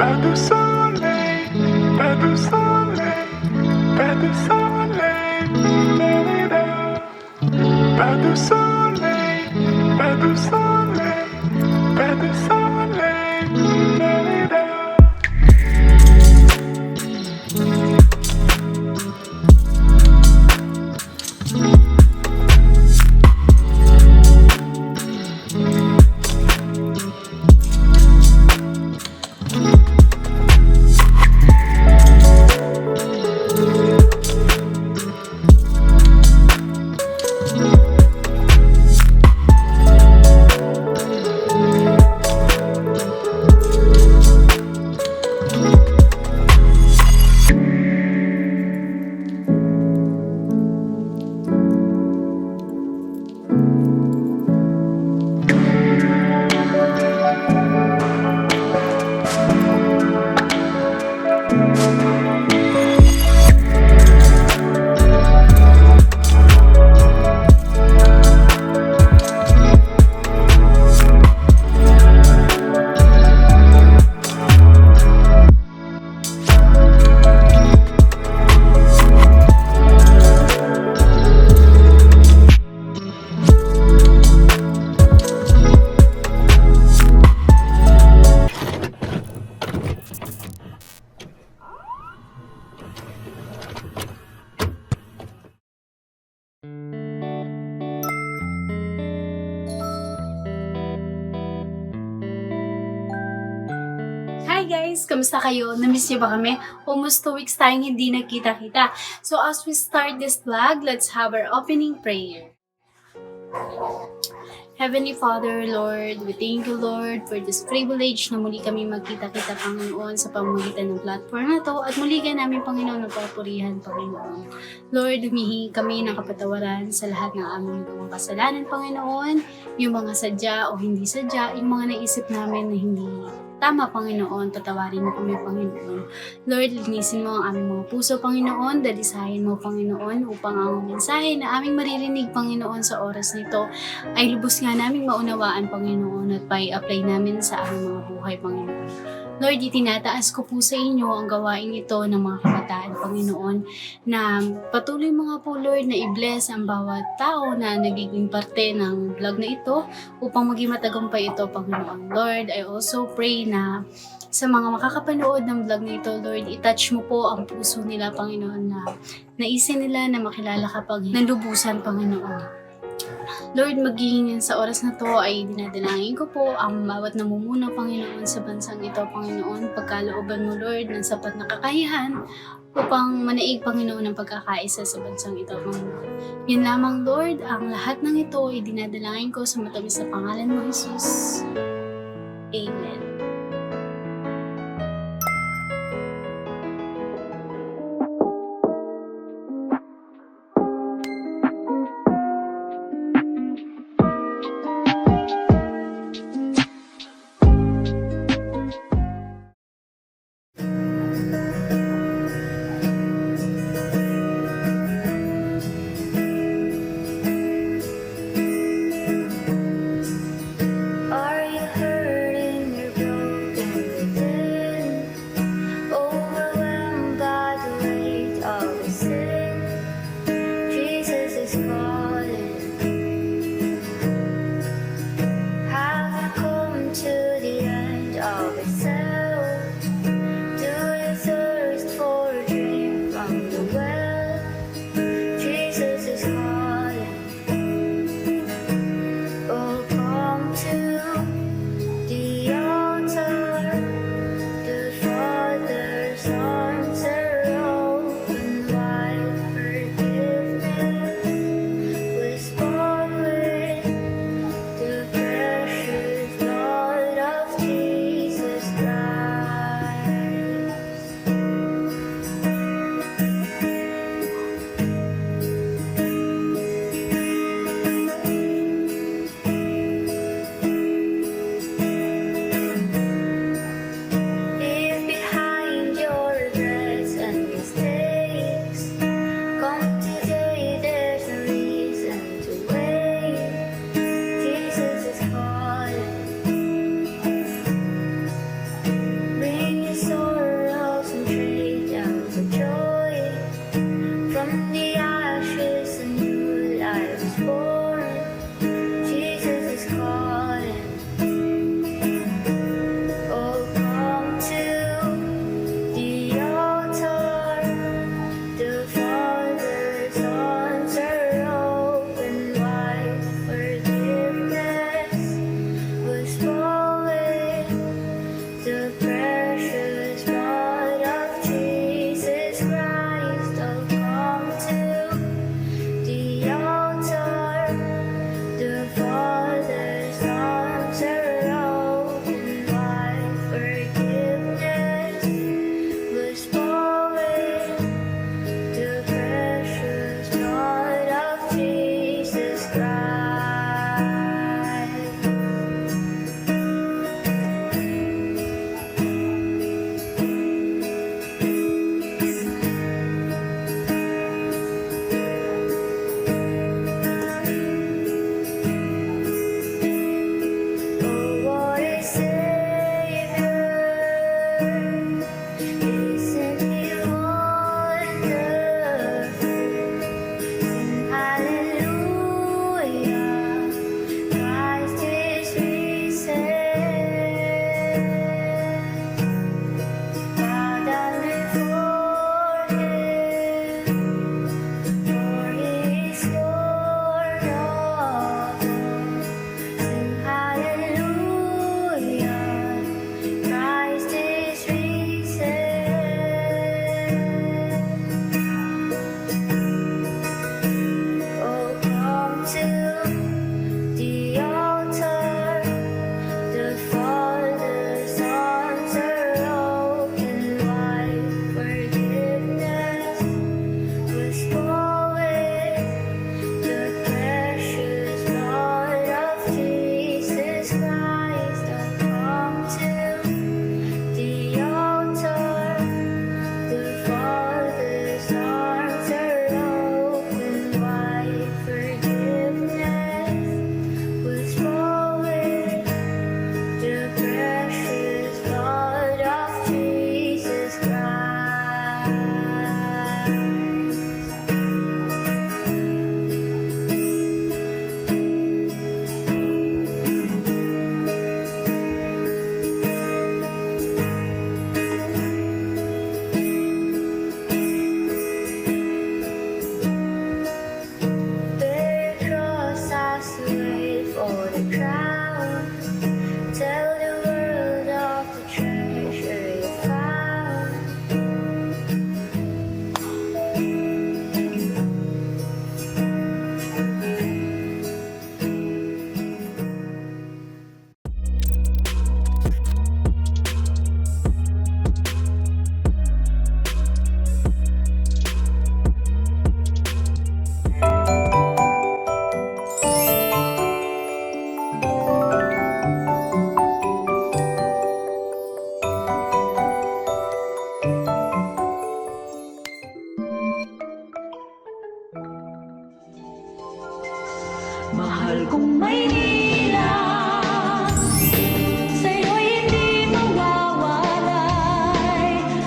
Pas de soleil, pas de soleil, pas de soleil, da-da-da. Pas de soleil, pas de soleil, pas de soleil, da-da-da. Hi guys! Kamusta kayo? Namiss niyo ba kami? Almost 2 weeks tayong hindi nagkita-kita. So as we start this vlog, let's have our opening prayer. Heavenly Father, Lord, we thank you, Lord, for this privilege na muli kami magkita-kita, Panginoon, sa pamamagitan ng platform na to at muli ka namin, Panginoon, ng papurihan, Panginoon. Lord, humihingi kami ng kapatawaran sa lahat ng aming gawang kasalanan, Panginoon, yung mga sadya o hindi sadya, yung mga naisip namin na hindi tama, Panginoon, patawarin mo kami, Panginoon. Lord, linisin mo ang aming mga puso, Panginoon, dalisahin mo, Panginoon, upang ang mensahe na aming maririnig, Panginoon, sa oras nito ay lubos nga naming maunawaan, Panginoon, at apply namin sa aming mga buhay, Panginoon. Lord, itinataas ko po sa inyo ang gawain ito ng mga kabataan, Panginoon, na patuloy mga po, Lord, na i-bless ang bawat tao na nagiging parte ng vlog na ito upang maging matagumpay ito, Panginoon. Lord, I also pray na sa mga makakapanood ng vlog na ito, Lord, i-touch mo po ang puso nila, Panginoon, na naisin nila na makilala ka pag nalubusan, Panginoon. Lord, maging sa oras na to ay dinadalangin ko po ang bawat namumuno, Panginoon, sa bansang ito, Panginoon. Pagkalooban mo, Lord, ng sapat na kakayahan upang manaig, Panginoon, ang pagkakaisa sa bansang ito, Panginoon. Yun lamang, Lord, ang lahat ng ito ay dinadalangin ko sa matamis na pangalan mo, Jesus. Amen. Are you hurting your Mahal kong Maynila, sa'yo'y hindi mawawalay.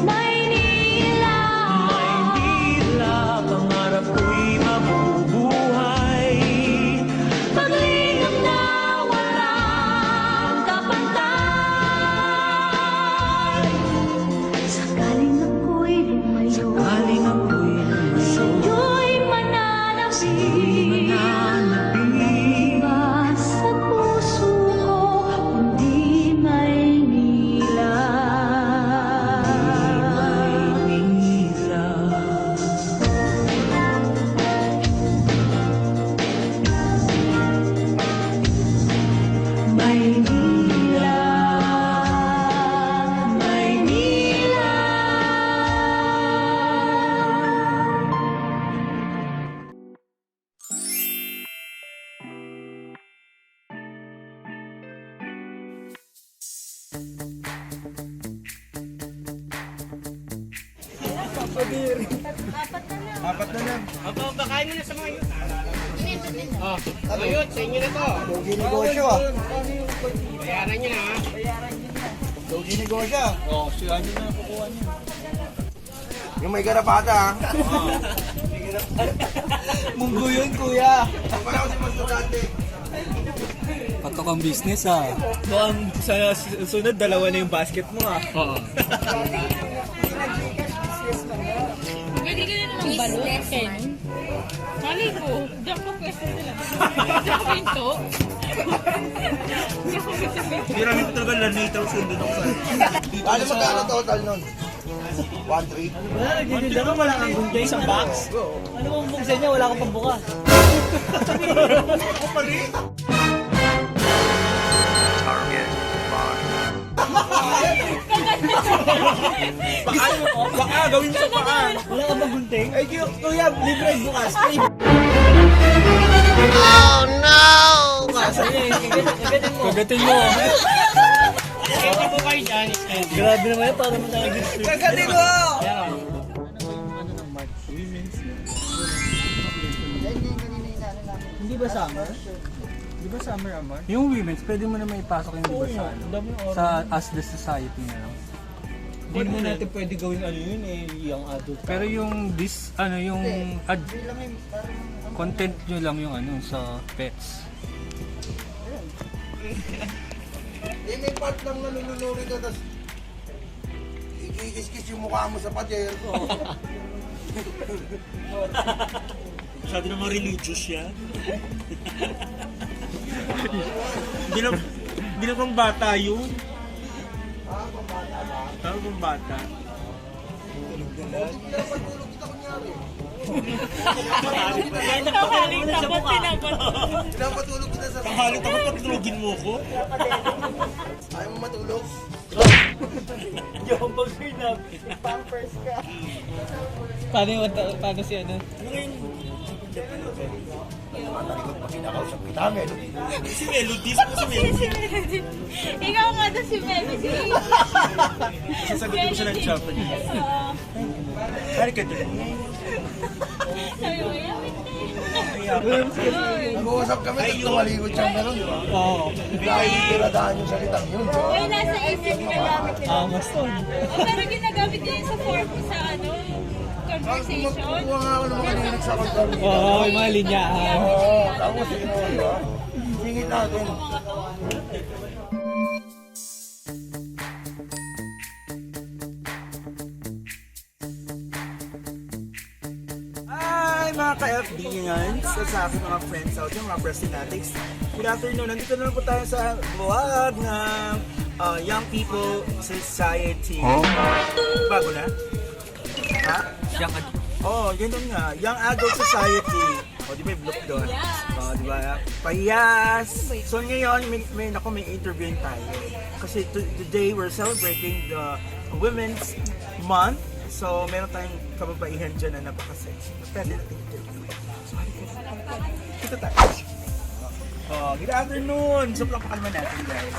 Maynila, Maynila, pangarap ko'y mabubuhay. paglingap na walang kapantay. Sakaling ako'y lumayo, Aling ako'y sa'yo'y mananapig. Iba sa puso ko, kundi Maynila. Maynila. Maynila, Maynila. Apat na lang. Opo, bakain mo na sa mga yun. Oh, ayun, sa inyo na to. Dogi negosyo ah. Bayaran nyo na ha. Dogi negosyo. Oo, siya nyo na kukuha niyo. Yung may garapata ah. Munggo yun kuya. Wala ko si Masturante. Patok ang business ah. Mukhang sa sunod, dalawa na yung basket mo ah. Oo. Pwede ka na ng balot, Ken. Mali ko. Diyan ko pwesto nila. Diyan ko pinto. Hirami ko talaga lanitaw sundin ako sa'yo. Ano magkano total nun? 1-3? Wala, nagdidila ka, wala kang gunjay isang box. Ano bang buksan niya? Wala kang pambuka. Baka, gawin mo sa paa. Wala kang bang gunting? Ay, kuya, libre bukas. Kagatin mo. Ito po kayo dyan. Grabe naman yan, para mo tayo gift. Kagatin mo! Hindi ba summer? Di ba summer naman? Yung women's, pwede mo na maipasok yung di ba sa ano? Sa as the society na lang. Hindi mo natin pwede gawin ano yun eh, young adult. Pero yung this, ano yung content nyo lang yung ano sa pets. Eh, may part lang na nununuri ka, tapos ikikis-kis yung mukha mo sa pader ko. Masyado namang religious yan. Hindi na pang bata yun. Tama pang bata. Nakaling tapat tinapat. Pinapatulog kita sa Kahalit ako patulogin mo ko. Ayaw mo matulog? Paano si ano? Matalikot pa kinakausap kita, Melody. Si Melody, saan si Melody? Ikaw nga daw si Melody. Sasagutin ko siya ng Japanese. Oo. Harika doon. Sabi mo, yamit Nag-uusap kami, nagtumalikot siyang gano'n, di ba? Oo. Dahil tiradaan yung salitang yun, di ba? Ay, nasa isip ginagamit nila. Angas to. Pero ginagamit nila sa form sa ano, conversation. Magkukuha nga ako ng mga lyrics sa control. Oo, yung mga linyaan. Oo, tapos yun, di ba? Singit natin. Hi mga ka-FB ngayon, sa aking mga friends out there, mga Prestinatics. Good afternoon, nandito na po tayo sa vlog ng Young People Society. Bago na? Ha? Oh, ganun nga. Young Adult Society. O, di ba yung vlog doon? O, di ba? Pahiyas. So ngayon, may interviewin tayo. Kasi today we're celebrating the Women's Month. So, meron tayong kababaihan dyan na napaka-sexy. Pwede natin interview. So, halika. Dito tayo. Good afternoon! So, pakalman natin, guys.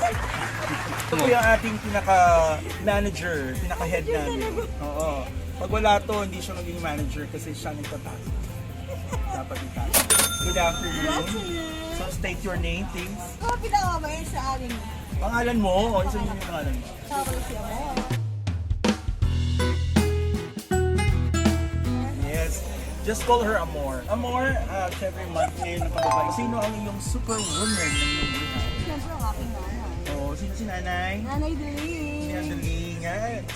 Ito po yung ating pinaka-manager, pinaka-head namin. Oo. Pag wala to, hindi siya maging manager kasi siya nagtatapos. Dapat itapos. Good afternoon. So, state your name, please. Pinakamayan sa amin. Pangalan mo, isa yung pangalan mo. Yes. Just call her Amor. Amor, syempre month ngayon ng pagbabae. Sino ang iyong superwoman ng iyong buhay? Siyempre ang aking nanay. Oh, sino si nanay? Nanay Deling. Yan, daling.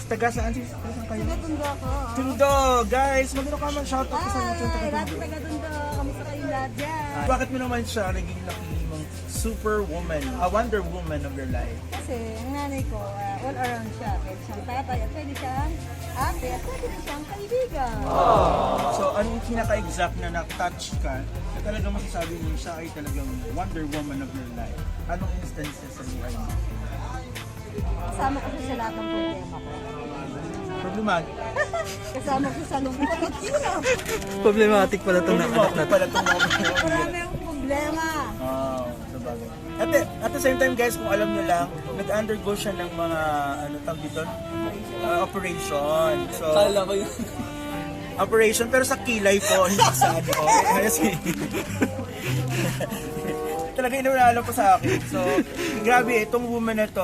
Taga saan si? Taga saan kayo? Taga-tundo ako. Tundo! Guys, maganda ka man shoutout ko sa mga Hi! Lahat taga-tundo. taga-tundo. Kamusta kayong lahat dyan? Bakit mo naman siya naging napili mong superwoman, a Wonder Woman of your life? Kasi ang nanay ko, all around siya. Pwede siyang tatay at pwede siyang ate at pwede rin siyang kaibigan. So, anong pinaka-exact na na-touch ka na talagang masasabi mo siya ay talagang Wonder Woman of your life? Anong instances sa buhay mo? Kasama ko siya sa lahat ng problema ko. Problematic. Kasama ko sa lungkot at hirap. Problematic pala itong Problematic pala itong Marami akong problema. Oh, sabagay. At the same time guys, kung alam nyo lang, nag-undergo siya ng mga, ano tawag dito? Operation. So, Kala ko yun. operation, pero sa kilay po, hindi sa ano. Kasi, talaga inaalala po sa akin. So, grabe, itong woman na to,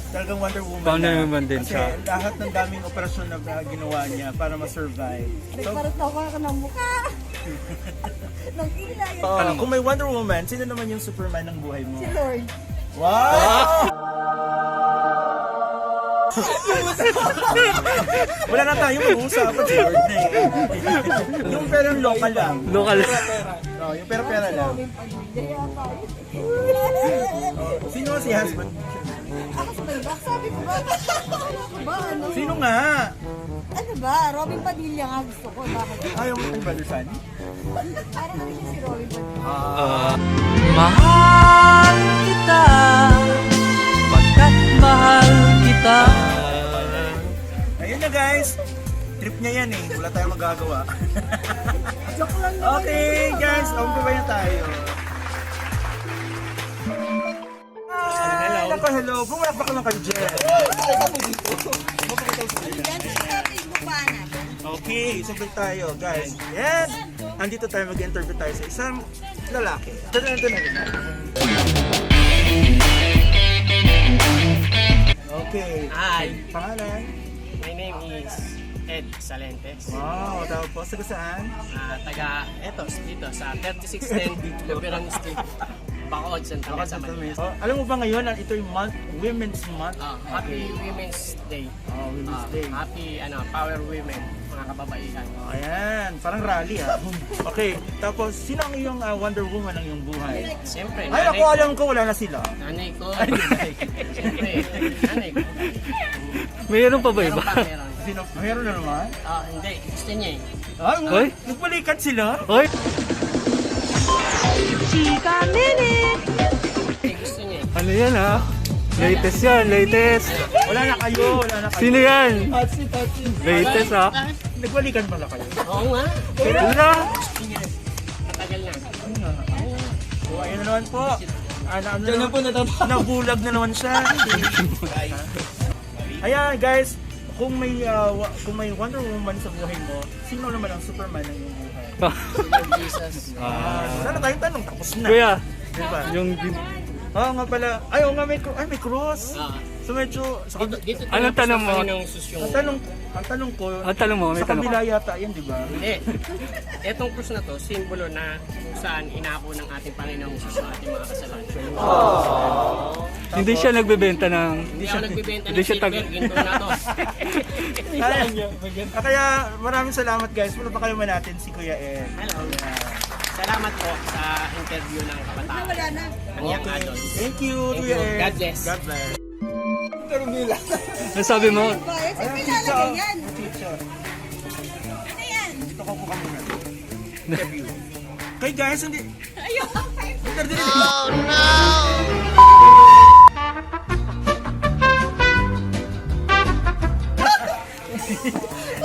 talagang Wonder Woman. Wonder na. Woman din Kasi siya. lahat ng daming operasyon na ginawa niya para ma-survive. So, Nagparot ako ng mukha. ng kilay. kung may Wonder Woman, sino naman yung Superman ng buhay mo? Si Lord. Wow! Wala na tayong mag-uusapan, Lord na eh. Yung perang local lang. Local. Oh, yung pera-pera lang. Pag-ibigay yata yun. Sino si husband? Ako sa Maybach, sabi ko ba? Ano ba? Ano? Sino nga? Ano ba? Robin Padilla nga gusto ko. Bakit? Ayaw mo kay Brother Sunny? Parang natin siya si Robin Padilla. Mahal kita, pagkat mahal kita. Ayun na guys. Trip niya yan eh. Wala tayong magagawa. Joke lang naman. Okay guys, umpibay na tayo. Hello. Hello. Bumalakbak lang kayo dyan. Yan sa Facebook pa na. Okay, sabay tayo guys. Yes! Andito tayo, mag-interview tayo sa isang lalaki. Ito na. Okay. Hi, Pangalan? my name is Ed Salentes. Wow, tapos taga saan? Dito sa 3610 Luberon Street, Bacolod, Central sa Manila. Oh, alam mo ba ngayon, ito yung Women's Month? Happy Women's Day. Oh, Women's Day. Happy Power Women, mga kababaihan. Ayan, parang rally ha. Okay, tapos sino ang iyong Wonder Woman ng iyong buhay? Siyempre, Ay, ako alam ko, wala na sila. nanay ko. Siyempre, nanay ko. Mayroon pa ba Meron iba? pa, meron. Sino? Meron na naman? Hindi, gusto niya eh. Ay, Hoy? nagpalikat sila? Hoy! Gusto niya eh. Ano yan ha? Latest yan, latest. Wala na kayo. Sino yan? Tatsi. Latest ha? Nagpalikan pala kayo. Oo nga, Wala. matagal na. Oh, ayun na naman po. Nabulag na naman siya. Ayan guys, kung may Wonder Woman sa buhay mo, sino naman ang Superman ng iyong buhay? Lord Jesus. Sana tayong tanong, tapos na. Kuya, Diba? yung... Oo nga pala. Ay, oo nga, may cross. So medyo, Dito Anong tanong mo? Ng susyong. ang tanong ko, Ang tanong mo, may sa tanong kabila yata yan, di ba? Hindi. Etong krus na to, simbolo na kung saan inako ng ating Panginoong Jesus ang ating mga kasalanan. Hindi siya nagbebenta ng... Hindi ako nagbibenta Hindi ng siya silver, ginto na to. Kaya maraming salamat guys. Muna pa kayo natin si Kuya Ed. Hello. Salamat po sa interview ng kabataan. Wala na. Ang young adults. Thank you, Thank Kuya you. Ed. God bless. God bless. Ano sabi mo? Bayad sa pinalagay yan. Teacher. Ano yan? Dito ko po muna. Interview. Okay guys, hindi. Ayun.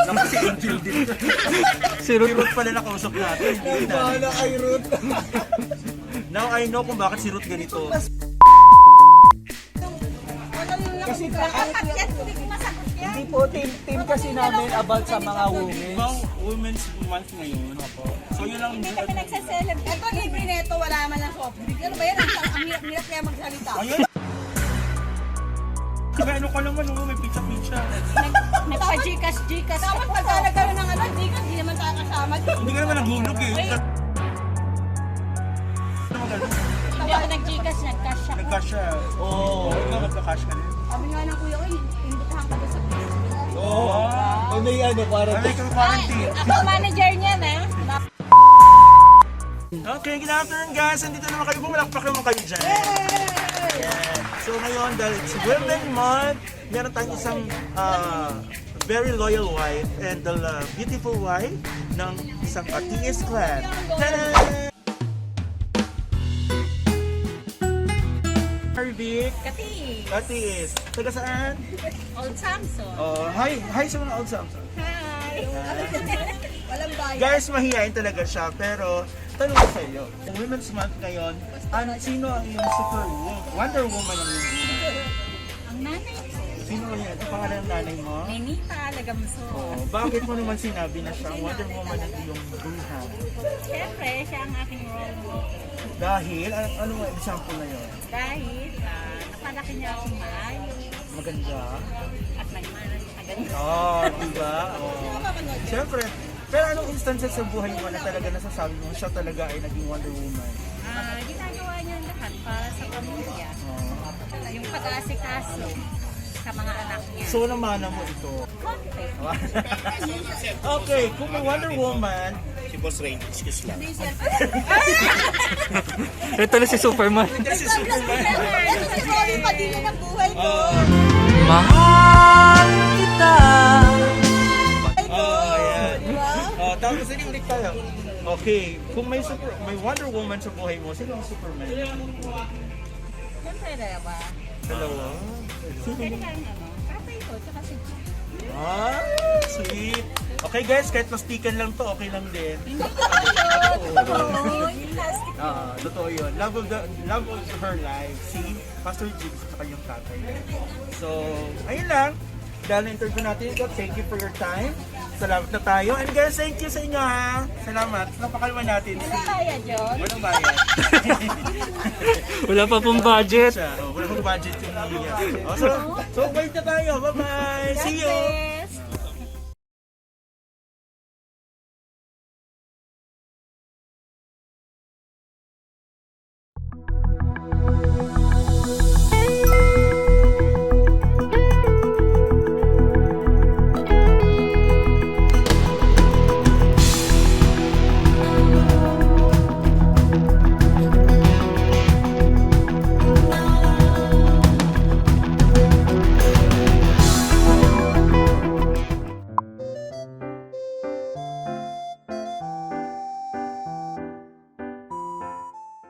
Naku si Angel din. Si Ruth. Si Ruth pala nakausap natin. Bahala kay Ruth. Now I know kung bakit si Ruth ganito. Kasi Dapat yan, hindi ko masagot yan. hindi po team kasi namin about sa mga women. Ibang Women's Month ngayon. So yun lang. Hindi kami nagsaselebrate. Ito, libre na ito, wala man lang soft drink. Ano ba yan? Ang hirap kaya magsalita. Ayun. Kaya ano ka naman, may pizza-pizza. Nagpa-Gcash. Dapat magkalagay ng ano, Gcash, hindi naman tayo kasama. Hindi ka naman naghulog eh. Hindi ako nag-Gcash, nag-cash ako. Nag-cash siya. Oo. Ikaw magka-cash ka rin. Sabi nga ng kuya ko, imbitahan ka doon sa Oo. Oh, may ano, parang Ano yung quarantine? Ako manager niya na. Okay, good afternoon guys. Andito naman kayo. Bumalakpak naman kayo dyan. Yeah. So ngayon, dahil it's Women Month, meron tayong isang very loyal wife and the beautiful wife ng isang TS clan. Ta-da! Vic, Kati. TS. Taga saan? Old Samson. Oh, hi sa mga old Samson. Hi. Walang bayan. Guys, mahihain talaga siya, pero tanong ko sa iyo, Women's Month ngayon, sino ang iyong Wonder Woman ang iyong Ang nanay ko. Sino yun? Ito pangalan ng nanay mo? Nenita Lagamso. Oh, bakit mo naman sinabi na siya ang Wonder Woman ang iyong buhay? Siyempre, siya ang aking role model. Dahil, ano ang example na yun? Dahil napalaki niya akong maayos Maganda. at nagmana siya ganun. Oh, diba? Oh. Siyempre, pero anong instances sa buhay mo na talaga nasasabi mo siya talaga ay naging Wonder Woman? Ginagawa niya ang lahat para sa pamilya. Oh. Yung pag-aasikaso sa mga anak niya. So, namana mo ito. Konti. Okay, kung may Wonder Woman, Si Boss Ray, excuse lang. ito na si Superman. kasi Superman. Ito si Rolly Padilla ng buhay ko. Mahal kita. Oh, ayan. Diba? Oh, tapos hindi ulit tayo. Okay, kung may Wonder Woman sa buhay mo, sino ang Superman? Siyempre, dalawa. Dalawa. Kaya lang kapay ko, tsaka si Ah, sweet. Okay guys, kahit plastikan lang to, okay lang din. Totoo yun. Love of her life. Si Pastor Jigs at saka yung tatay. So, ayun lang. Dahil na-interview natin ito, thank you for your time. Salamat na tayo. And guys, thank you sa inyo ha. Salamat. Napakalman natin. Kaya, John. Walang bayad. Wala pa pong budget. Wala pong budget yung nabigyan. So, wait na tayo. Bye-bye. See you.